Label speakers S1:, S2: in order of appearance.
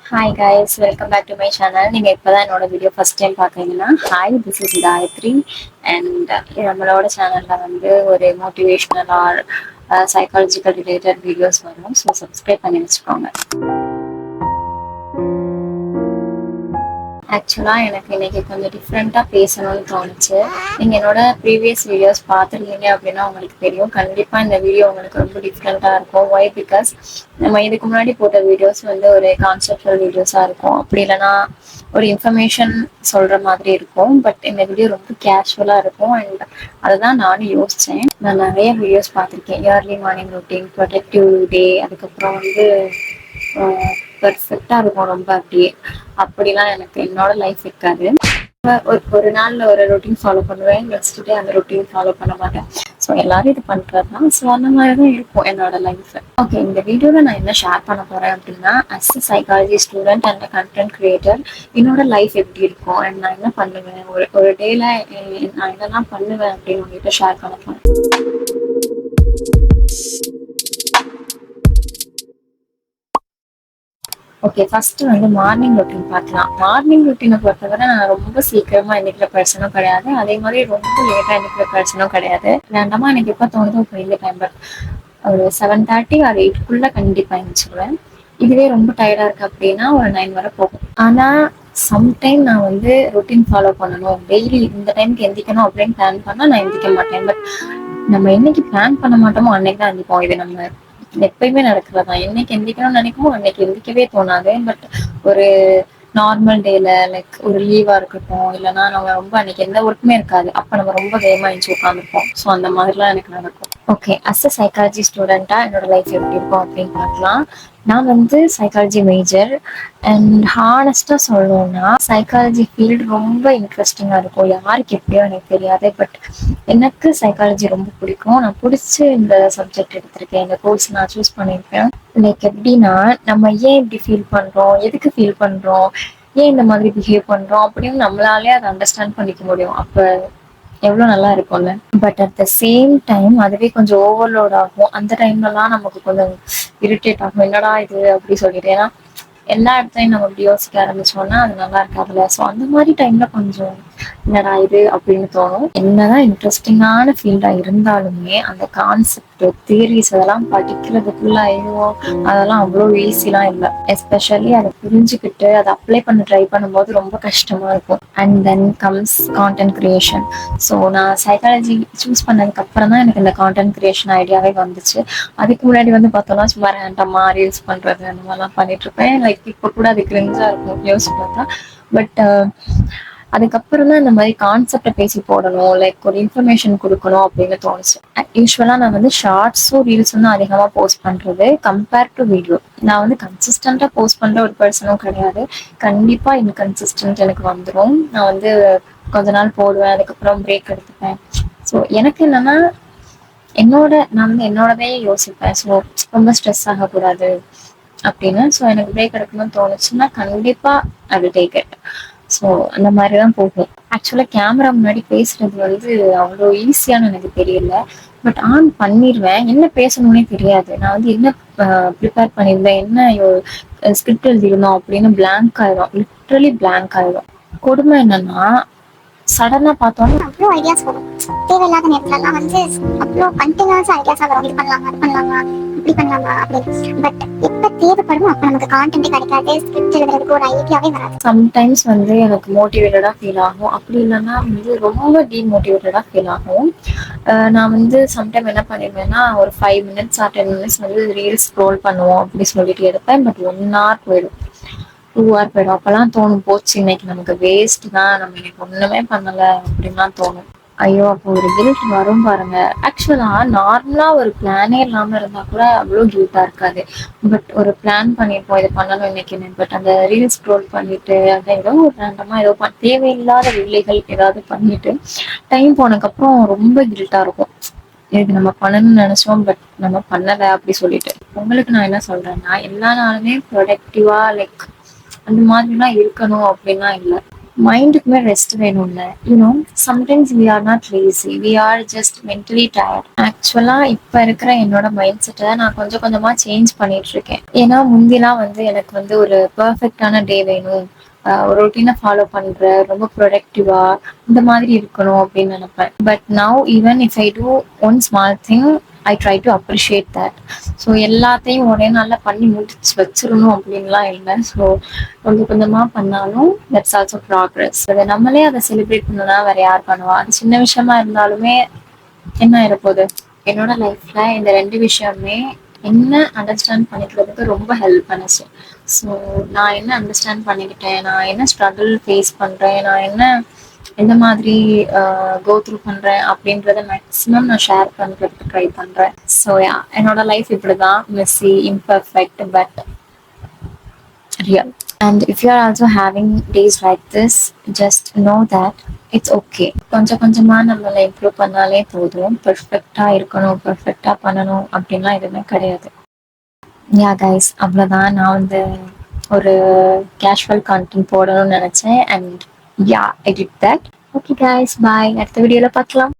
S1: Hi guys, welcome back to my channel. நீங்கள் இப்போ தான் என்னோட வீடியோ ஃபஸ்ட் டைம் பார்க்குறீங்கன்னா, hi, this is Gayathri. And நம்மளோட சேனலில் வந்து ஒரு motivational or psychological related videos வரும். ஸோ சப்ஸ்கிரைப் பண்ணி வச்சுக்கோங்க. ஆக்சுவலாக எனக்கு இன்னைக்கு கொஞ்சம் டிஃப்ரெண்ட்டாக பேசணும்னு தோணுச்சு. நீங்கள் என்னோட ப்ரீவியஸ் வீடியோஸ் பார்த்துருந்தீங்க அப்படின்னா உங்களுக்கு தெரியும். கண்டிப்பாக இந்த வீடியோ உங்களுக்கு ரொம்ப டிஃப்ரெண்ட்டாக இருக்கும். ஒய் பிகாஸ் நம்ம இதுக்கு முன்னாடி போட்ட வீடியோஸ் வந்து ஒரு கான்செப்டுவல் வீடியோஸாக இருக்கும், அப்படி இல்லைன்னா ஒரு இன்ஃபர்மேஷன் சொல்கிற மாதிரி இருக்கும். பட் இந்த வீடியோ ரொம்ப கேஷுவலாக இருக்கும். அண்ட் அதை தான் நானும் யோசித்தேன். நான் நிறைய வீடியோஸ் பார்த்துருக்கேன். இயர்லி மார்னிங் ரொட்டீன், ப்ரொடக்டிவ் டே, அதுக்கப்புறம் வந்து பெர்ஃபெக்டாக இருக்கும் ரொம்ப. அப்படிலாம் எனக்கு என்னோட லைஃப் இருக்காது. ஒரு நாள்ல ஒரு ரொட்டீன் ஃபாலோ பண்ணுவேன், நெக்ஸ்ட் டே அந்த ரொட்டீன் ஃபாலோ பண்ண மாட்டேன். ஸோ எல்லாரும் இது பண்றது தான். ஸோ அந்த மாதிரி தான் இருக்கும் என்னோட லைஃப். ஓகே, இந்த வீடியோவில் நான் என்ன ஷேர் பண்ண போறேன் அப்படின்னா, as a psychology student and content creator என்னோட லைஃப் எப்படி இருக்கும் அண்ட் நான் என்ன பண்ணுவேன், ஒரு டேல நான் என்னெல்லாம் பண்ணுவேன் அப்படின்னு உங்ககிட்ட ஷேர் பண்ண போறேன். ஓகே, ஃபர்ஸ்ட் வந்து மார்னிங் ரொட்டீன் பார்க்கலாம். மார்னிங் ரொட்டீனை பொறுத்தவரை நான் ரொம்ப சீக்கிரமா எந்திக்கிற பர்சனும் கிடையாது, அதே மாதிரி ரொம்ப லேட்டா எந்திக்கிற பர்சனும் கிடையாது. ரேண்டமா எனக்கு எப்போ தோணுதோ இப்போ இந்த டைம் ஒரு 7:30 ஆர் 8க்குள்ள கண்டிப்பா எழுந்திரிச்சிடுவேன். இதுவே ரொம்ப டயர்டா இருக்கு அப்படின்னா ஒரு 9 வரை போகும். ஆனா சம்டைம் நான் வந்து ரொட்டீன் ஃபாலோ பண்ணணும், டெய்லி இந்த டைமுக்கு எந்திக்கணும் அப்படின்னு பிளான் பண்ணா நான் எந்திக்க மாட்டேன். பட் நம்ம என்னைக்கு பிளான் பண்ண மாட்டோமோ அன்னைக்கு தான் எந்திப்போம். இது நம்ம எப்பயுமே நடக்கிறதா. என்னைக்கு எந்திக்கணும்னு நினைக்குமோ அன்னைக்கு எந்திக்கவே தோணாது. பட் ஒரு நார்மல் டேல, லைக் ஒரு லீவா இருக்கட்டும், இல்லைன்னா நம்ம ரொம்ப அன்னைக்கு எந்த ஒர்க்குமே இருக்காது, அப்ப நம்ம ரொம்ப வேகமா எழுந்து உட்காந்துருப்போம். ஸோ அந்த மாதிரிலாம் எனக்கு நடக்கும். ஓகே, அஸ் அ சைக்காலஜி ஸ்டூடெண்டா என்னோட லைஃப் எப்படி இருக்கும் அப்படின்னு பார்க்கலாம். நான் வந்து சைக்காலஜி மேஜர். அண்ட் ஹானஸ்டா சொல்லணும்னா சைக்காலஜி ஃபீல்டு ரொம்ப இன்ட்ரெஸ்டிங்கா இருக்கும். யாருக்கு எப்படியோ எனக்கு தெரியாது, பட் எனக்கு சைக்காலஜி ரொம்ப பிடிக்கும். நான் பிடிச்சி இந்த சப்ஜெக்ட் எடுத்திருக்கேன், இந்த கோர்ஸ் நான் சூஸ் பண்ணியிருக்கேன். லைக் எப்படின்னா, நம்ம ஏன் இப்படி ஃபீல் பண்றோம், எதுக்கு ஃபீல் பண்றோம், ஏன் இந்த மாதிரி பிஹேவ் பண்றோம் அப்படின்னு நம்மளாலே அதை அண்டர்ஸ்டாண்ட் பண்ணிக்க முடியும். அப்ப எவ்வளவு நல்லா இருக்கும்ல. But at the same time அதுவே கொஞ்சம் ஓவர்லோட் ஆகும். அந்த டைம்லலாம் நமக்கு கொஞ்சம் இரிட்டேட் ஆகும், என்னடா இது அப்படி சொல்லிட்டு. ஏன்னா எல்லா இடத்துலையும் நம்ம இப்படி யோசிக்க ஆரம்பிச்சோம்னா அது நல்லா இருக்காதுல்ல. ஸோ அந்த மாதிரி டைம்ல கொஞ்சம் என்னடா இது அப்படின்னு தோணும். என்னதான் இன்ட்ரெஸ்டிங்கான ஃபீல்டா இருந்தாலுமே அந்த கான்செப்ட், தியரிஸ் அதெல்லாம் படிக்கிறதுக்குள்ள ஐயோ அதெல்லாம் அவ்வளோ ஈஸிலாம் இல்லை. எஸ்பெஷலி அதை புரிஞ்சுக்கிட்டு அதை அப்ளை பண்ண ட்ரை பண்ணும்போது ரொம்ப கஷ்டமா இருக்கும். And then comes content creation. So நான் சைக்காலஜி சூஸ் பண்ணதுக்கு அப்புறம் தான் எனக்கு இந்த கான்டென்ட் கிரியேஷன் ஐடியாவே வந்துச்சு. அதுக்கு முன்னாடி வந்து பார்த்தோம்னா சும்மா ரேண்டமா ரீல்ஸ் பண்றது அந்த மாதிரிலாம் பண்ணிட்டு இருப்பேன். லைக் இப்போ கூட அது கிரிஞ்சா இருக்கும் யோசிச்சு பார்த்தா. பட் அதுக்கப்புறம் தான் இந்த மாதிரி கான்செப்டை பேசி போடணும், லைக் ஒரு இன்ஃபர்மேஷன் கொடுக்கணும் அப்படின்னு தோணுச்சு. யூஸ்வலாக நான் வந்து ஷார்ட்ஸும் ரீல்ஸும் தான் அதிகமாக போஸ்ட் பண்ணுறது கம்பேர் டு வீடியோ. நான் வந்து கன்சிஸ்டண்ட்டாக போஸ்ட் பண்ணுற ஒரு பர்சனும் கிடையாது. கண்டிப்பாக இன்கன்சிஸ்டன்ட் எனக்கு வந்துடும். நான் வந்து கொஞ்ச நாள் போடுவேன், அதுக்கப்புறம் பிரேக் எடுத்துப்பேன். ஸோ எனக்கு என்னன்னா நான் வந்து என்னோடவே யோசிப்பேன். ஸோ ரொம்ப ஸ்ட்ரெஸ் ஆகக்கூடாது அப்படின்னு. ஸோ எனக்கு பிரேக் எடுக்கணும்னு தோணுச்சுன்னா கண்டிப்பா அது டேக் இட். ஸோ அந்த மாதிரி தான் போகும். ஆக்சுவலாக கேமரா முன்னாடி பேசுறது வந்து அவ்வளோ ஈஸியானு எனக்கு தெரியல. பட் ஆன் பண்ணிடுவேன், என்ன பேசணும்னே தெரியாது. நான் வந்து என்ன ப்ரிப்பேர் பண்ணியிருந்தேன், என்ன ஸ்கிரிப்ட் எழுதிருந்தோம் அப்படின்னு பிளாங்க் ஆயிடும், லிட்ரலி பிளாங்க் ஆயிடும். கொடுமை என்னன்னா சடனா பார்த்தோன்னா
S2: அவ்வளோ ஐடியாஸ் வரும். தேவையில்லாத நேரத்துலலாம் வந்து அவ்வளோ கண்டினியூஸா ஐடியாஸா வரும். இது பண்ணலாமா, அது பண்ணலாமா, இப்படி பண்ணலாமா அப்படின்னு. பட் எப்ப தேவைப்படுமோ அப்ப நமக்கு கான்டென்ட் கிடைக்காது, ஸ்கிரிப்ட் எழுதுறதுக்கு ஒரு ஐடியாவே வராது.
S1: சம்டைம்ஸ் வந்து எனக்கு மோட்டிவேட்டடா ஃபீல் ஆகும், அப்படி இல்லைன்னா வந்து ரொம்ப டீமோட்டிவேட்டடா ஃபீல் ஆகும். நான் வந்து சம்டைம் என்ன பண்ணிடுவேன்னா ஒரு 5 minutes ஆர் 10 minutes வந்து ரீல்ஸ் ஸ்க்ரோல் பண்ணுவோம் அப்படி சொல்லிட்டு எடுப்பேன். பட் 1 hour போயிடும், 2 hour போயிடும். அப்பெல்லாம் தோணும், போச்சு இன்னைக்கு நமக்கு வேஸ்ட் தான், நம்ம இன்னைக்கு ஒண்ணுமே பண்ணல அப்படின்லாம் தோணும். ஐயோ, அப்போ ஒரு கில்ட் வரும் பாருங்க. ஆக்சுவலா நார்மலா ஒரு பிளானே இல்லாம இருந்தா கூட அவ்வளோ கில்ட்டா இருக்காது. பட் ஒரு பிளான் பண்ணிருப்போம், இதை பண்ணணும் இன்னைக்கு. பட் அந்த ரீல்ஸ் ஸ்க்ரோல் பண்ணிட்டு அதை ஏதோ ஒரு ரேண்டமா ஏதோ தேவையில்லாத வேலைகள் ஏதாவது பண்ணிட்டு டைம் போனதுக்கப்புறம் ரொம்ப கில்ட்டா இருக்கும். இதுக்கு நம்ம பண்ணணும்னு நினைச்சோம் பட் நம்ம பண்ணலை அப்படி சொல்லிட்டு. உங்களுக்கு நான் என்ன சொல்றேன்னா, எல்லா நாளுமே ப்ரொடக்டிவா லைக் அந்த மாதிரிலாம் இருக்கணும் அப்படின்னா இல்லை. மைண்டுக்குமே ரெஸ்ட் வேணும்ல. You know sometimes we are not lazy, we are just mentally tired. Actually இப்ப இருக்கிற என்னோட மைண்ட் செட்டை நான் கொஞ்சம் கொஞ்சமா சேஞ்ச் பண்ணிட்டு இருக்கேன். ஏன்னா முந்திலாம் வந்து எனக்கு வந்து ஒரு பெர்ஃபெக்டான டே வேணும், ஒரு ரொட்டீனை ஃபாலோ பண்ற, ரொம்ப ப்ரொடக்டிவா இந்த மாதிரி இருக்கணும் அப்படின்னு நினைப்பேன். But now even if I do one small thing, I try to appreciate that. So எல்லாத்தையும் ஒரே நாளில் பண்ணி முடிச்சு வச்சிடணும் அப்படின்லாம் இல்லை. ஸோ கொஞ்சம் கொஞ்சமாக பண்ணாலும் தட்ஸ் ஆல்சோ ப்ராக்ரஸ். அதை நம்மளே அதை செலிப்ரேட் பண்ணனா வேற யார் பண்ணுவா? அது சின்ன விஷயமா இருந்தாலுமே என்ன ஆயிரப்போகுது? என்னோட லைஃப்ல இந்த 2 விஷயமே என்ன அண்டர்ஸ்டாண்ட் பண்ணிக்கிறதுக்கு ரொம்ப ஹெல்ப் பண்ணுச்சு. ஸோ நான் என்ன அண்டர்ஸ்டாண்ட் பண்ணிக்கிட்டேன், நான் என்ன ஸ்ட்ரகிள் ஃபேஸ் பண்ணுறேன், நான் என்ன எந்த மாதிரி கோ த்ரூ பண்ணுறேன் அப்படின்றத மேக்ஸிமம் நான் ஷேர் பண்ணுறதுக்கு ட்ரை பண்ணுறேன். ஸோ யா, என்னோட லைஃப் இப்படி தான், Messi, imperfect, but real. And if you are also having days like this, just know that it's okay. கொஞ்சம் கொஞ்சமா நம்மளை இம்ப்ரூவ் பண்ணாலே போதும். பெர்ஃபெக்டா இருக்கணும், பெர்ஃபெக்டா பண்ணணும் அப்படின்லாம் எதுவுமே கிடையாது. யா கைஸ், அவ்வளோதான். நான் வந்து ஒரு கேஷுவல் கான்டென்ட் போடணும்னு நினைச்சேன். And yeah, I did that. Okay guys, bye. அடுத்த வீடியோல பார்க்கலாம்.